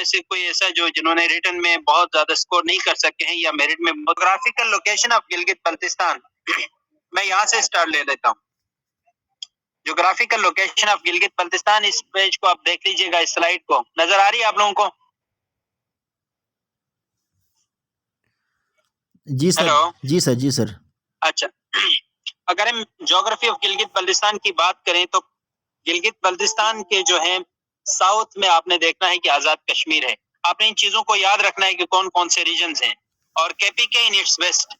میں سے کوئی ایسا جو جنہوں نے ریٹن میں بہت زیادہ سکور نہیں کر سکے ہیں یا میرٹ میں geographical location of Gilgit Baltistan, میں یہاں سے سٹارٹ لے لیتا ہوں. Geographical location of Gilgit Baltistan, اس پیج کو آپ دیکھ لیجئے گا، اس سلائیڈ کو نظر آ رہی ہے آپ لوگوں کو؟ جی سر. ہیلو. جی سر. جی سر. اچھا، اگر ہم جغرافی آف گلگت بلتستان کی بات کریں تو گلگت بلتستان کے جو ہیں ساؤتھ میں آپ نے دیکھنا ہے کہ آزاد کشمیر ہے. آپ نے ان چیزوں کو یاد رکھنا ہے کہ کون کون سے ریجنز ہیں. اور کے P K in its waste,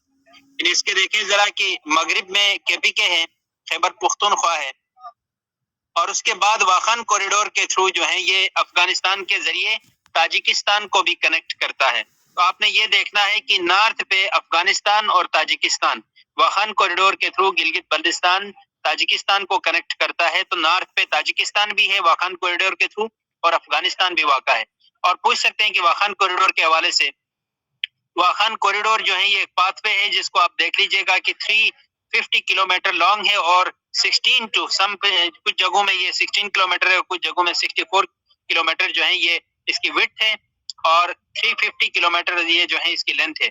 اس کے دیکھیں ذرا کہ مغرب میں کے پی کے ہے، خیبر پختونخوا ہے، اور اس کے بعد واخان کوریڈور کے تھرو جو ہے یہ افغانستان کے ذریعے تاجکستان کو بھی کنیکٹ کرتا ہے. تو آپ نے یہ دیکھنا ہے کہ نارتھ پہ افغانستان اور تاجکستان، واخان کوریڈور کے تھرو گلگت بلتستان تاجکستان کو کنیکٹ کرتا ہے، تو نارتھ پہ تاجکستان بھی ہے واخان کوریڈور کے تھرو اور افغانستان بھی واقع ہے. اور پوچھ سکتے ہیں کہ واخان کوریڈور کے حوالے سے، واخان کوریڈور جو ہے یہ ایک پاتھ وے ہے جس کو آپ دیکھ لیجئے گا کہ 350 کلومیٹر لانگ ہے اور 16 ٹو سم کچھ جگہوں میں یہ 16 کلومیٹر ہے اور کچھ جگہوں میں 64 کلومیٹر جو ہے یہ اس کی وڈتھ ہے، اور 350 کلومیٹر یہ جو ہے اس کی لینتھ ہے.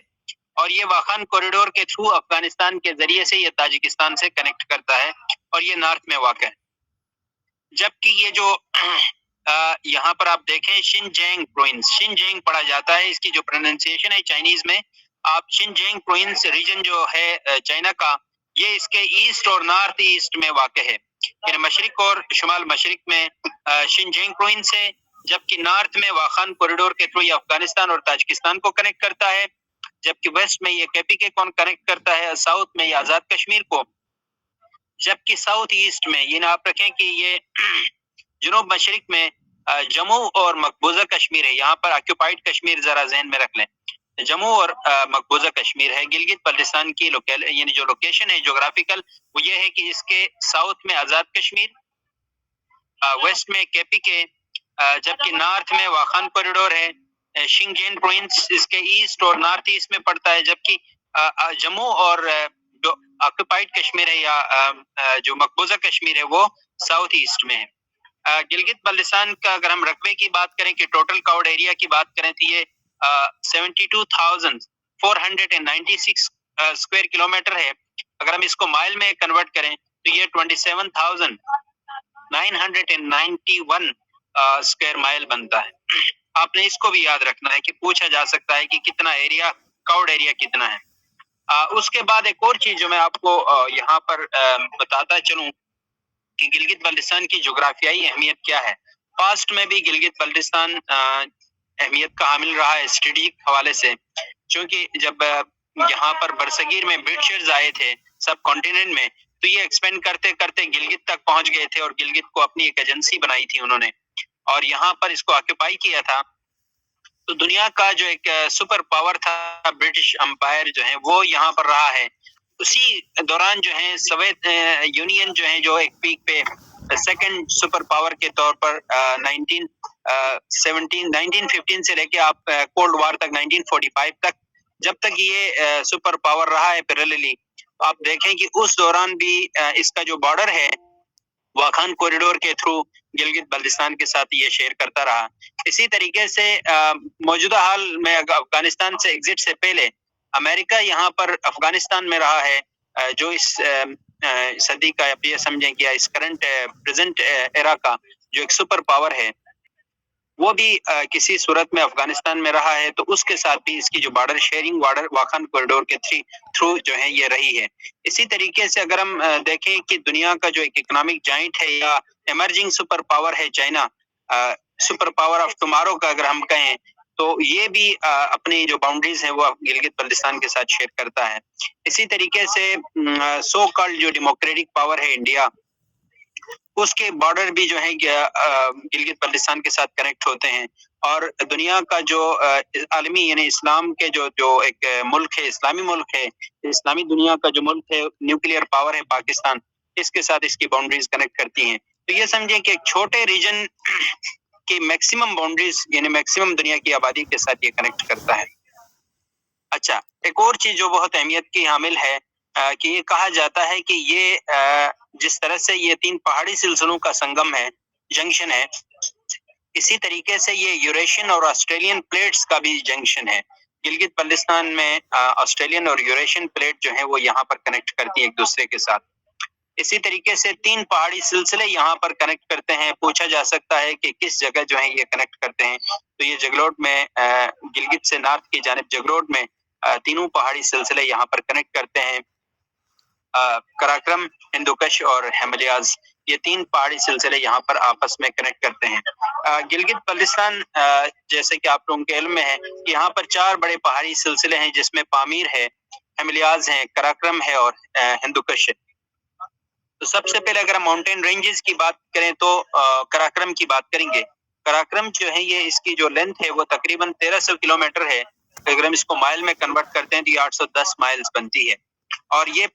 اور یہ واخان کوریڈور کے تھرو افغانستان کے ذریعے سے یہ تاجکستان سے کنیکٹ کرتا ہے اور یہ نارتھ میں واقع ہے. جبکہ یہ جو یہاں پر آپ دیکھیں شنجینگ پروونس، شنجینگ پڑھا جاتا ہے، اس کی جو پروننسیشن ہے چائنیز میں، آپ شنجینگ پروونس ریجن جو ہے چائنا کا، یہ اس کے ایسٹ اور نارتھ ایسٹ میں واقع ہے. یعنی مشرق اور شمال مشرق میں شنجینگ پروونس ہے، جبکہ نارتھ میں واخان کوریڈور کے تھرو یہ افغانستان اور تاجکستان کو کنیکٹ کرتا ہے، جبکہ ویسٹ میں یہ کے پی کے کو کنیکٹ کرتا ہے، ساؤتھ میں یہ آزاد کشمیر کو، جبکہ ساؤتھ ایسٹ میں یہ آپ رکھیں کہ یہ جنوب مشرق میں جموں اور مقبوضہ کشمیر ہے. یہاں پر آکوپائیڈ کشمیر ذرا ذہن میں رکھ لیں، جموں اور مقبوضہ کشمیر ہے. گلگت بلتستان کی یعنی جو لوکیشن ہے جغرافیکل، وہ یہ ہے کہ اس کے ساؤتھ میں آزاد کشمیر، ویسٹ میں کے پی کے، جبکہ نارتھ میں واخان کوریڈور ہے. شنجین پروونس اس کے ایسٹ اور نارتھ ایسٹ میں پڑتا ہے، جبکہ جموں اور جو آکوپائیڈ کشمیر ہے یا جو مقبوضہ کشمیر ہے وہ ساؤتھ ایسٹ میں ہے. گلگت بلتستان کا اگر ہم رقبے کی بات کریں کہ ٹوٹل کاؤڈ ایریا کی بات کریں تو یہ 72,496 اسکوائر کلومیٹر ہے. اگر ہم اس کو مائل میں کنورٹ کریں تو یہ 27,991 اسکوائر مائل بنتا ہے. آپ نے اس کو بھی یاد رکھنا ہے کہ پوچھا جا سکتا ہے کہ کتنا ایریا، کاؤڈ ایریا کتنا ہے. اس کے بعد ایک اور چیز جو میں آپ کو یہاں پر بتاتا چلوں کہ گلگت بلتستان کی جغرافیائی اہمیت کیا ہے. پاسٹ میں بھی گلگت بلتستان اہمیت کا حامل رہا ہے اسٹریٹجک حوالے سے، چونکہ جب یہاں پر برصغیر میں برٹشرز آئے تھے سب کانٹیننٹ میں، تو یہ ایکسپینڈ کرتے کرتے گلگت تک پہنچ گئے تھے اور گلگت کو اپنی ایک ایجنسی بنائی تھی انہوں نے، اور یہاں پر اس کو آکوپائی کیا تھا. تو دنیا کا جو ایک سپر پاور تھا برٹش امپائر جو ہے وہ یہاں پر رہا ہے. اسی دوران جو ہے سوویت یونین جو ہے جو ایک پیک پہ سیکنڈ سپر پاور کے طور پر 1915 سے لے کے آپ کولڈ وار تک 1945 تک، جب تک یہ سپر پاور رہا ہے پیرللی، آپ دیکھیں کہ اس دوران بھی اس کا جو بارڈر ہے واخان کوریڈور کے تھرو گلگت بلتستان کے ساتھ یہ شیئر کرتا رہا. اسی طریقے سے موجودہ حال میں افغانستان سے ایگزٹ سے پہلے امریکہ یہاں پر افغانستان میں رہا ہے، جو اس صدی کا یہ سمجھیں کہ اس کرنٹ پریزنٹ ایرا کا جو ایک سپر پاور ہے وہ بھی کسی صورت میں افغانستان میں رہا ہے. تو اس کے ساتھ بھی اس کی جو border sharing border Wakhan corridor کے تھرو جو ہے یہ رہی ہے. اسی طریقے سے اگر ہم دیکھیں کہ دنیا کا جو ایک اکنامک جائنٹ ہے یا ایمرجنگ سپر پاور ہے China, super power of tomorrow کا اگر ہم کہیں، تو یہ بھی اپنی جو باؤنڈریز ہیں وہ گلگت بلتستان کے ساتھ شیئر کرتا ہے. اسی طریقے سے سو کالڈ جو ڈیموکریٹک پاور ہے انڈیا، اس کے بارڈر بھی جو ہے گلگت بلتستان کے ساتھ کنیکٹ ہوتے ہیں. اور دنیا کا جو عالمی یعنی اسلام کے جو ایک ملک ہے، اسلامی ملک ہے، اسلامی دنیا کا جو ملک ہے، نیوکلیئر پاور ہے پاکستان، اس کے ساتھ اس کی باؤنڈریز کنیکٹ کرتی ہیں. تو یہ سمجھیں کہ ایک چھوٹے ریجن کی میکسیمم باؤنڈریز یعنی میکسیمم دنیا کی آبادی کے ساتھ یہ کنیکٹ کرتا ہے. اچھا، ایک اور چیز جو بہت اہمیت کی حامل ہے کہ یہ کہا جاتا ہے کہ یہ جس طرح سے یہ 3 پہاڑی سلسلوں کا سنگم ہے، جنکشن ہے، اسی طریقے سے یہ یوریشین اور آسٹریلین پلیٹس کا بھی جنکشن ہے. گلگت بلتستان میں آسٹریلین اور یوریشین پلیٹ جو ہے وہ یہاں پر کنیکٹ کرتی ہے ایک دوسرے کے ساتھ. اسی طریقے سے 3 پہاڑی سلسلے یہاں پر کنیکٹ کرتے ہیں. پوچھا جا سکتا ہے کہ کس جگہ جو ہے یہ کنیکٹ کرتے ہیں, تو یہ جگلوٹ میں گلگت سے نارتھ کی جانب جگلوٹ میں تینوں پہاڑی سلسلے یہاں پر کنیکٹ کرتے ہیں. کراکرم, ہندوکش اور ہمالیاز, یہ 3 پہاڑی سلسلے یہاں پر آپس میں کنیکٹ کرتے ہیں. گلگت بلتستان جیسے کہ آپ لوگوں کے علم میں ہے کہ یہاں پر 4 بڑے پہاڑی سلسلے ہیں جس میں پامیر ہے, ہمالیاز ہیں, کراکرم ہے اور ہندوکش ہے. تو سب سے پہلے اگر ہم ماؤنٹین رینجز کی بات کریں تو کراکرم کی بات کریں گے. کراکرم جو ہے یہ اس کی جو لینتھ ہے وہ تقریباً 1300 کلومیٹر ہے. اگر ہم اس کو مائل میں کنورٹ کرتے ہیں تو یہ 810 مائلز بنتی ہے. اور یہ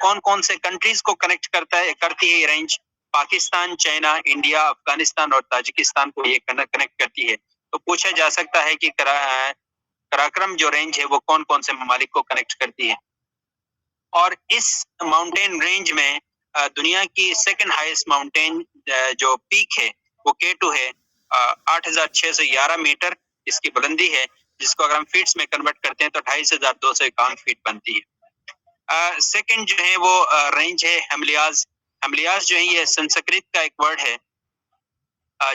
کون کون سے کنٹریز کو کنیکٹ کرتی ہے یہ range? Pakistan, China, India, Afghanistan اور تاجکستان کو یہ کنیکٹ کرتی ہے. تو پوچھا جا سکتا ہے کہ کراکرم جو رینج ہے وہ کون کون سے ممالک کو کنیکٹ کرتی ہے. اور اس ماؤنٹین رینج میں دنیا کی سیکنڈ ہائیسٹ ماؤنٹین جو پیک ہے وہ K2 ہے. 8611 میٹر اس کی بلندی ہے, جس کو اگر ہم فیٹس میں کنورٹ کرتے ہیں تو 28251 فیٹ بنتی ہے. سیکنڈ جو ہے وہ رینج ہے ہمالیاز. ہمالیاز جو ہے یہ سنسکرت کا ایک ورڈ ہے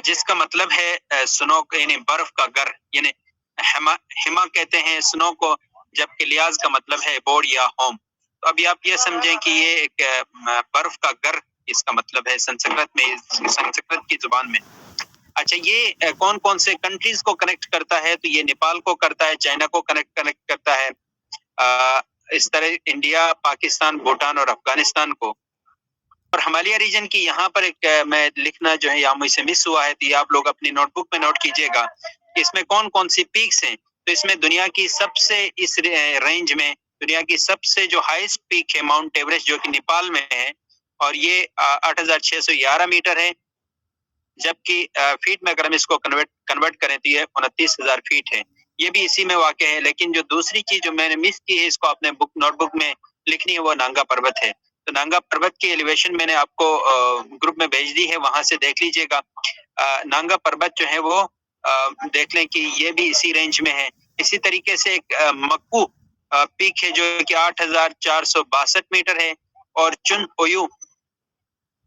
جس کا مطلب ہے سنو, یعنی برف کا گھر, یعنی ہما کہتے ہیں سنو کو, جبکہ لیاز کا مطلب ہے بورڈ یا ہوم. تو ابھی آپ یہ سمجھیں کہ یہ ایک برف کا گھر اس کا مطلب ہے سنسکرت میں, سنسکرت کی زبان میں. اچھا, یہ کون کون سے کنٹریز کو کنیکٹ کرتا ہے؟ تو یہ نیپال کو کرتا ہے, چائنا کو کنیکٹ کرتا ہے, اس طرح انڈیا, پاکستان, بھوٹان اور افغانستان کو. اور ہمالیہ ریجن کی یہاں پر ایک میں لکھنا جو ہے یا مجھ سے مس ہوا ہے, تو یہ آپ لوگ اپنی نوٹ بک میں نوٹ کیجئے گا کہ اس میں کون کون سی پیکس ہیں. تو اس میں دنیا کی سب سے, اس رینج میں دنیا کی سب سے جو ہائیسٹ پیک ہے ماؤنٹ ایوریسٹ, جو کہ نیپال میں ہے, اور یہ 8611 میٹر ہے. جبکہ فیٹ میں اگر ہم اس کو کنورٹ کریں تو یہ 29,000 فیٹ ہے. یہ بھی اسی میں واقع ہے. لیکن جو دوسری چیز جو میں نے مس کی ہے, اس کو اپنے نوٹ بک میں لکھنی ہے, وہ نانگا پروت ہے. تو نانگا پروت کی ایلیویشن میں نے آپ کو گروپ میں بھیج دی ہے, وہاں سے دیکھ لیجئے گا. نانگا پروت جو ہے وہ دیکھ لیں کہ یہ بھی اسی رینج میں ہے. اسی طریقے سے ایک مکو پیک ہے جو کہ 8,462 میٹر ہے, اور چن اویو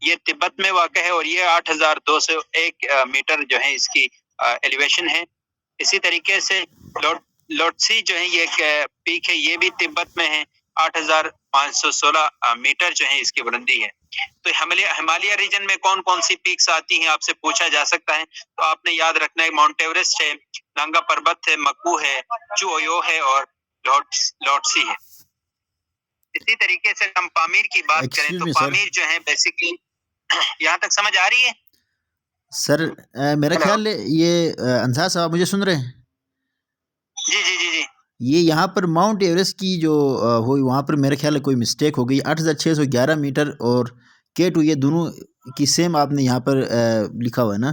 یہ تبت میں واقع ہے, اور یہ 8,201 میٹر جو ہے اس کی ایلیویشن ہے. اسی طریقے سے لوٹسی جو ہے یہ ایک پیک ہے, یہ بھی تبت میں ہے, 8,516 میٹر جو ہے اس کی بلندی ہے. تو ہمالیہ ریجن میں کون کون سی پیکس آتی ہیں آپ سے پوچھا جا سکتا ہے. تو آپ نے یاد رکھنا ہے ماؤنٹ ایوریسٹ ہے, نانگا پربت ہے, مکو ہے, چویو ہے اور لوٹسی ہے. اسی طریقے سے ہم پامیر کی بات کریں تو پامیر جو ہے بیسیکلی, یہاں تک سمجھ آ رہی ہے سر؟ میرا خیال ہے یہ انصار صاحب مجھے سن رہے ہیں؟ جی جی جی جی. یہ یہاں پر ماؤنٹ ایوریسٹ کی جو ہوئی وہاں پر میرے خیال ہے کوئی مسٹیک ہو گئی. 8,611 میٹر اور K2 یہ دونوں کی سیم آپ نے یہاں پر لکھا ہوا ہے نا؟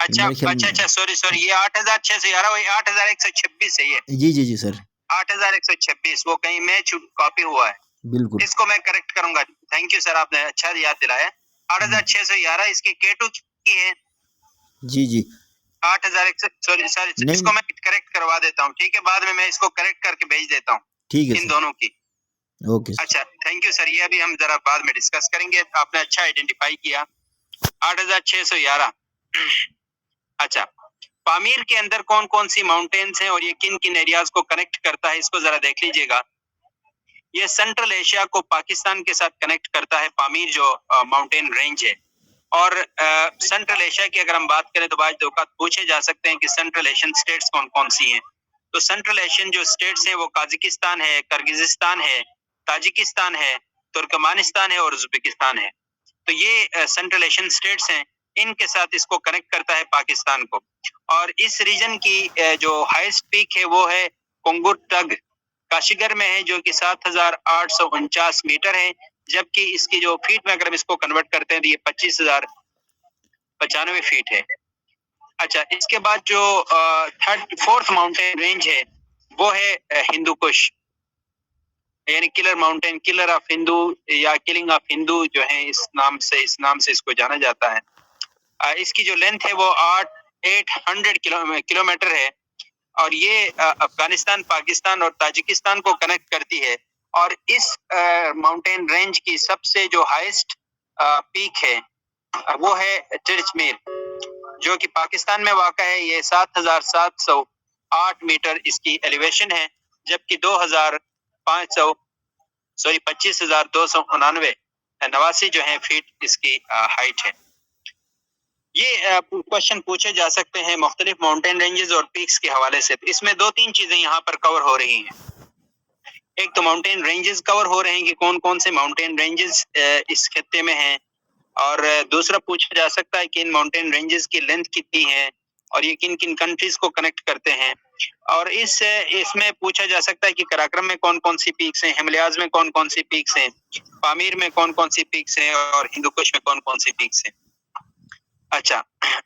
اچھا سوری یہ 8,611 وہی 8,126 ہے. یہ جی جی جی سر, 8,126 وہ کہیں میں کاپی ہوا ہے. بالکل, اس کو میں کریکٹ کروں گا. تھینک یو سر, آپ نے اچھا یاد دلایا. 8,611 اس کی K2 کی ہے. جی جی 8,000 سوری سر, اس کو میں کریکٹ کروا دیتا ہوں, ٹھیک ہے, بعد میں اس کو کریکٹ کر کے بھیج دیتا ہوں. ٹھیک ہے ان دونوں کی. اوکے. اچھا تھینک یو سر, یہ ابھی ہم ذرا بعد میں ڈسکس کریں گے. آپ نے اچھا آئیڈینٹیفائی کیا. 8,611. اچھا, پامیر کے اندر کون کون سی ماؤنٹینز ہیں اور یہ کن کن ایریاز کو کنیکٹ کرتا ہے, اس کو ذرا دیکھ لیجئے گا. یہ سینٹرل ایشیا کو پاکستان کے ساتھ کنیکٹ کرتا ہے پامیر جو ماؤنٹین رینج ہے. اور سینٹرل ایشیا کی اگر ہم بات کریں تو بعض اوقات پوچھے جا سکتے ہیں کہ سینٹرل ایشین اسٹیٹس کون کون سی ہیں. تو سینٹرل ایشین جو اسٹیٹس ہیں وہ قازقستان ہے, کرغزستان ہے, تاجکستان ہے, ترکمانستان ہے اور ازبکستان ہے. تو یہ سینٹرل ایشین اسٹیٹس ہیں, ان کے ساتھ اس کو کنیکٹ کرتا ہے پاکستان کو. اور اس ریجن کی جو ہائیسٹ پیک ہے وہ ہے کنگور ٹگ, کاشیگر میں ہے, جو کہ 7,849 میٹر ہے. جبکہ اس کی جو فیٹ میں اگر ہم اس کو کنورٹ کرتے ہیں تو یہ 25,095 فیٹ ہے. اچھا, اس کے بعد جو فورتھ ماؤنٹین رینج ہے وہ ہے ہندو کش, یعنی کلر ماؤنٹین, کلر آف ہندو یا کلنگ آف ہندو جو ہے اس نام سے اس کو جانا جاتا ہے. اس کی جو لینتھ ہے وہ 800 کلومیٹر ہے، اور یہ افغانستان، پاکستان اور تاجکستان کو کنیکٹ کرتی ہے. اور اس ماؤنٹین رینج کی سب سے جو ہائیسٹ پیک ہے وہ ہے ٹرچمیر، جو کہ پاکستان میں واقع ہے. یہ 7,708 میٹر اس کی ایلیویشن ہے، جبکہ 25,289 جو ہے فیٹ اس کی ہائٹ ہے. یہ کوشچن پوچھے جا سکتے ہیں مختلف ماؤنٹین رینجز اور پیکس کے حوالے سے. اس میں 2-3 چیزیں یہاں پر کور ہو رہی ہیں. ایک تو ماؤنٹین رینجز کور ہو رہے ہیں کہ کون کون سے ماؤنٹین رینجز اس خطے میں ہیں، اور دوسرا پوچھا جا سکتا ہے کہ ان ماؤنٹین رینجز کی لینتھ کتنی ہے اور یہ کن کن کنٹریز کو کنیکٹ کرتے ہیں. اور اس میں پوچھا جا سکتا ہے کہ قراقرم میں کون کون سی پیکس ہیں، ہمالیاز میں کون کون سی پیکس ہیں، پامیر میں کون کون سی پیکس ہیں، اور ہندو کش میں کون کون سی پیکس ہیں. اچھا،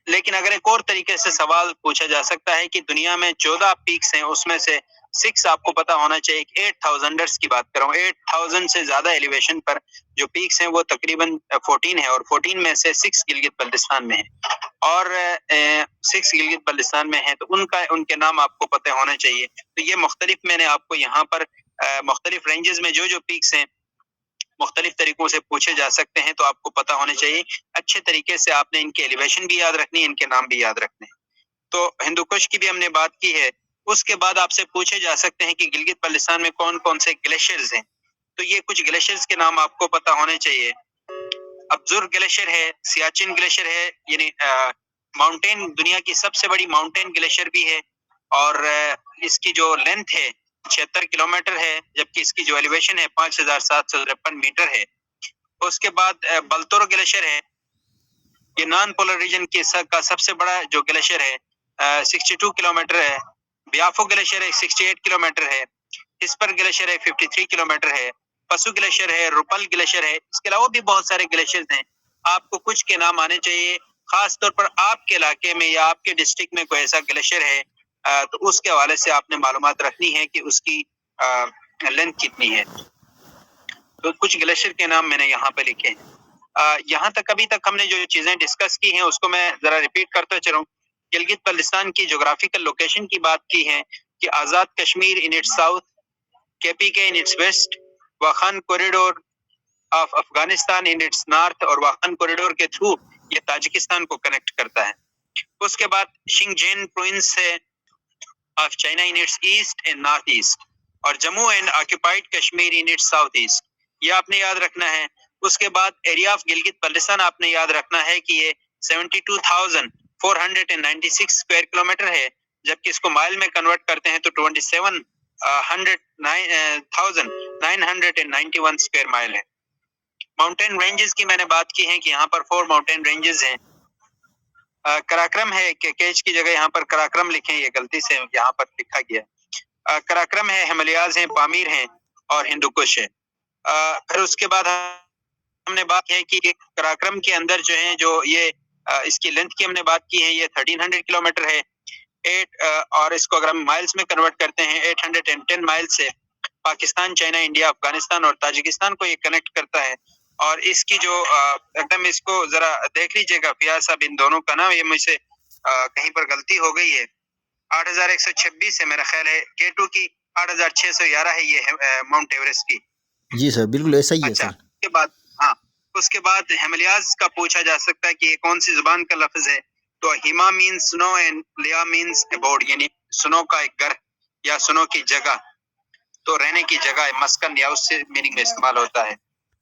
لیکن اگر ایک اور طریقے سے سوال پوچھا جا سکتا ہے کہ دنیا میں 14 پیکس ہیں، اس میں سے 6 آپ کو پتا ہونا چاہیے کہ 8000 کی بات کروں، 8000 سے زیادہ ایلیویشن پر جو پیکس ہیں وہ تقریباً 14 ہے، اور 14 میں سے 6 گلگت بلتستان میں ہیں، اور 6 گلگت بلتستان میں ہیں، تو ان کے نام آپ کو پتہ ہونا چاہیے. تو یہ مختلف میں نے آپ کو یہاں پر مختلف رینجز میں جو پیکس ہیں مختلف طریقوں سے پوچھے جا سکتے ہیں، تو آپ کو پتہ ہونا چاہیے. اچھے طریقے سے آپ نے ان کے ایلیویشن بھی یاد رکھنی ہے، ان کے نام بھی یاد رکھنے ہیں. تو ہندو کش کی بھی ہم نے بات کی ہے. اس کے بعد آپ سے پوچھے جا سکتے ہیں کہ گلگت بلتستان میں کون کون سے گلیشیئرز ہیں. تو یہ کچھ گلیشیئرز کے نام آپ کو پتہ ہونے چاہیے. ابزور گلیشیئر ہے، سیاچن گلیشیئر ہے، یعنی ماؤنٹین، دنیا کی سب سے بڑی ماؤنٹین گلیشیئر بھی ہے، اور اس کی جو لینتھ ہے 76 کلومیٹر ہے، جبکہ اس کی جو ایلیویشن ہے 5753 میٹر ہے. اس کے بعد بلتور گلیشیئر ہے، یہ نان پولر ریجن کا سب سے بڑا جو گلیشیئر ہے، 62 کلومیٹر ہے. بیافو گلیشیئر ہے، 68 کلومیٹر ہے. ہسپر گلیشیئر ہے، 53 کلومیٹر ہے. پسو گلیشیئر ہے، روپل گلیشیئر ہے. اس کے علاوہ بھی بہت سارے گلیشیئرز ہیں، آپ کو کچھ کے نام آنے چاہیے. خاص طور پر آپ کے علاقے میں یا آپ کے ڈسٹرکٹ میں کوئی ایسا گلیشیئر ہے تو اس کے حوالے سے آپ نے معلومات رکھنی ہے کہ اس کی لینتھ کتنی ہے. تو کچھ گلیشیئر کے نام میں نے یہاں پہ لکھے ہیں. یہاں تک ابھی تک ہم نے جو چیزیں ڈسکس کی ہیں اس کو میں ذرا ریپیٹ کرتا چلوں. گلگت بلتستان کی جغرافیکل لوکیشن کی بات کی ہے کہ Azad Kashmir in its south, K P K in its west, Wakhan corridor of Afghanistan in its north, اور واخان کوریڈور کے تھرو یہ تاجکستان کو کنیکٹ کرتا ہے. اس کے بعد شنگجین پروونس ہے of China in its east and north east, اور Jammu and occupied Kashmir in its south east, یہ آپ نے یاد رکھنا ہے. اس کے بعد ایریا آف گلگت بلتستان آپ نے یاد رکھنا ہے کہ یہ 72,496 اسکوائر کلومیٹر ہے، جبکہ اس کو مائل میں کنورٹ کرتے ہیں تو 27,991 اسکوائر مائل ہے. ماؤنٹین رینجز کی میں نے بات کی ہے کہ یہاں پر 4 ماؤنٹین رینجز ہیں. قراقرم ہے، کہ کیچ کی جگہ یہاں پر قراقرم لکھیں، یہ غلطی سے یہاں پر لکھا گیا. قراقرم ہے، ہمالیاز ہیں، پامیر ہیں، اور ہندو کش ہے. پھر اس کے بعد ہم نے بات ہے کہ قراقرم کے اندر جو ہیں جو یہ اس کی لینتھ کی ہم نے بات کی ہے، یہ 1300 کلومیٹر ہے. اور اس کو اگر ہم مائلز میں کنورٹ کرتے ہیں 810 مائل سے پاکستان، چائنا، انڈیا، افغانستان اور تاجکستان کو یہ کنیکٹ کرتا ہے. اور اس کی جو ایکدم اس کو ذرا دیکھ لیجئے گا فیاض صاحب، ان دونوں کا نا یہ مجھ سے کہیں پر غلطی ہو گئی ہے. 8126 ہے میرا خیال ہے، K2 کی 8611 ہے یہ ماؤنٹ ایوریسٹ کی. جی سر، بالکل ایسا ہی ہے اچھا، سر. اس کے بعد اس کے بعد ہمالیاز کا پوچھا جا سکتا ہے کہ یہ کون سی زبان کا لفظ ہے. تو ہیما مینز سنو اینڈ لیا مینز ابورڈ، یعنی سنو کا ایک گھر یا سنو کی جگہ، تو رہنے کی جگہ، مسکن، یا اس سے میننگ میں استعمال ہوتا ہے.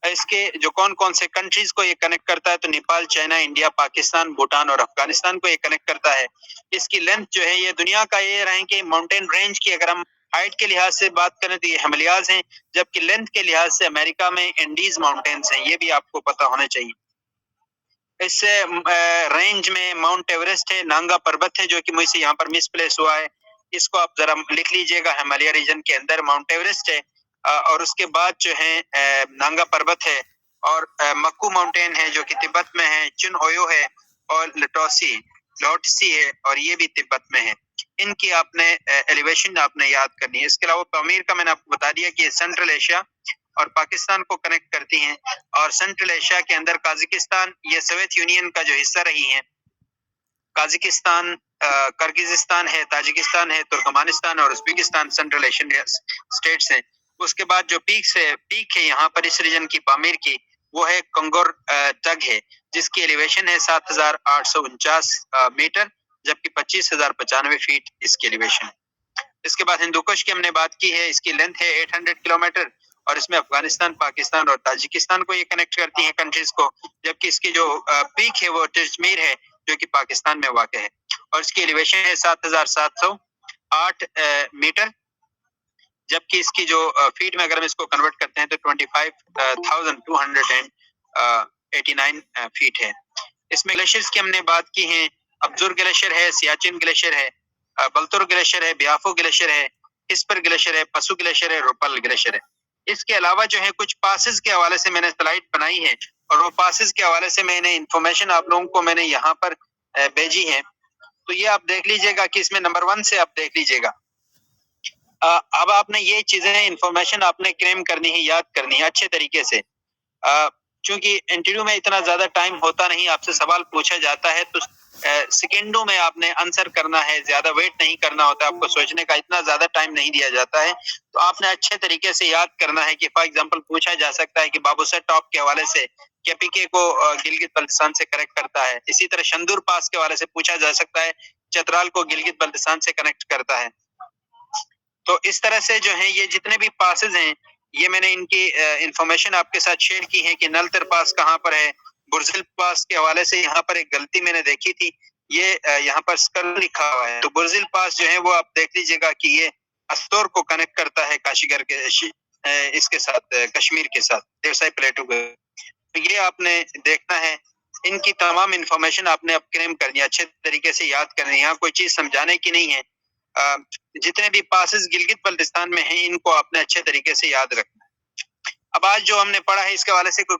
اس کے جو کون کون سے کنٹریز کو یہ کنیکٹ کرتا ہے تو نیپال، چائنا، انڈیا، پاکستان، بھوٹان اور افغانستان کو یہ کنیکٹ کرتا ہے. اس کی لینتھ جو ہے یہ دنیا کا یہ رہیں کہ ماؤنٹین رینج کی اگر ہم ہائٹ کے لحاظ سے بات کریں تو یہ ہمالیاز ہیں، جبکہ لینتھ کے لحاظ سے امریکہ میں انڈیز ماؤنٹینز ہیں، یہ بھی آپ کو پتہ ہونا چاہیے. اس سے رینج میں ماؤنٹ ایوریسٹ ہے، نانگا پربت ہے جو کہ مجھ سے یہاں پر مس پلیس ہوا ہے، اس کو آپ ذرا لکھ لیجئے گا. ہمالیہ ریجن کے اندر ماؤنٹ ایوریسٹ ہے، اور اس کے بعد جو ہے نانگا پربت ہے، اور مکو ماؤنٹین ہے جو کہ تبت میں ہے، چن اویو ہے، اور لوٹسی ہے، اور یہ بھی تبت میں ہے. ان کی آپ نے ایلیویشن آپ نے یاد کرنی ہے. اس کے علاوہ پامیر کا میں نے آپ کو بتا دیا کہ یہ سینٹرل ایشیا اور پاکستان کو کنیکٹ کرتی ہیں، اور سینٹرل ایشیا کے اندر قازقستان یہ سوویت یونین کا جو حصہ رہی ہیں، قازقستان، کرگزستان ہے، تاجکستان ہے، ترکمانستان اور ازبکستان سنٹرل ایشین اسٹیٹس ہیں. اس کے بعد جو پیک ہے یہاں پر اس ریجن کی پامیر کی، وہ ہے کنگور ٹگ ہے، جس کی ایلیویشن ہے 7,849 میٹر، جبکہ 25,095 فیٹ اس کی ایلیویشن ہے. اس کے بعد ہندوکش کی ہم نے بات کی ہے، اس کی لینتھ ہے 800 کلومیٹر اور اس میں افغانستان، پاکستان اور تاجکستان کو یہ کنیکٹ کرتی ہیں کنٹریز کو، جبکہ اس کی جو پیک ہے وہ ٹرچمیر ہے جو کہ پاکستان میں واقع ہے اور اس کی ایلیویشن ہے 7,708 میٹر، جبکہ اس کی جو فیٹ میں اگر ہم اس کو کنورٹ کرتے ہیں تو 25,289 فیٹ ہے. اس میں گلیشیئرز کی ہم نے بات کی ہیں، ابزور گلیشیئر ہے، سیاچن گلیشیئر ہے، بلتور گلیشیئر ہے، بیافو گلیشیئر ہے، ہسپر گلیشیئر ہے، پسو گلیشیئر ہے، روپل گلیشیئر ہے. اس کے علاوہ جو ہے کچھ پاسز کے حوالے سے میں نے سلائڈ بنائی ہے اور وہ پاسز کے حوالے سے میں نے انفارمیشن آپ لوگوں کو میں نے یہاں پر بھیجی ہے، تو یہ آپ دیکھ لیجئے گا کہ اس میں نمبر 1 سے آپ دیکھ لیجئے گا. اب آپ نے یہ چیزیں انفارمیشن آپ نے کریم کرنی ہے، یاد کرنی ہے اچھے طریقے سے. چونکہ انٹرویو میں اتنا زیادہ ٹائم ہوتا نہیں، آپ سے سوال پوچھا جاتا ہے تو سیکنڈوں میں آپ نے آنسر کرنا ہے، زیادہ ویٹ نہیں کرنا ہوتا، آپ کو سوچنے کا اتنا زیادہ ٹائم نہیں دیا جاتا ہے. تو آپ نے اچھے طریقے سے یاد کرنا ہے کہ فار ایگزامپل پوچھا جا سکتا ہے کہ بابو سر ٹاپ کے حوالے سے کیا پی کے کو گلگت بلتستان سے کنیکٹ کرتا ہے. اسی طرح شندور پاس کے حوالے سے پوچھا جا سکتا ہے چترال کو گلگت بلتستان سے کنیکٹ کرتا ہے. تو اس طرح سے جو ہیں یہ جتنے بھی پاسز ہیں یہ میں نے ان کی انفارمیشن آپ کے ساتھ شیئر کی ہے کہ نلتر پاس کہاں پر ہے. برزل پاس کے حوالے سے یہاں پر ایک غلطی میں نے دیکھی تھی، یہ یہاں پر اسکل لکھا ہوا ہے، تو برزل پاس جو ہے وہ آپ دیکھ لیجئے گا کہ یہ استور کو کنیکٹ کرتا ہے کاشی گڑھ کے اس کے ساتھ، کشمیر کے ساتھ، دیوسائی پلیٹو کے. تو یہ آپ نے دیکھنا ہے. ان کی تمام انفارمیشن آپ نے اب کریم کرنی ہے، اچھے طریقے سے یاد کرنی ہے، یہاں کوئی چیز سمجھانے کی نہیں ہے. جتنے بھی پاسز گلگت بلتستان میں ہیں ان کو آپ نے اچھے طریقے سے یاد رکھنا ہے. اب آج جو ہم نے پڑھا ہے اس کے حوالے سے کوئی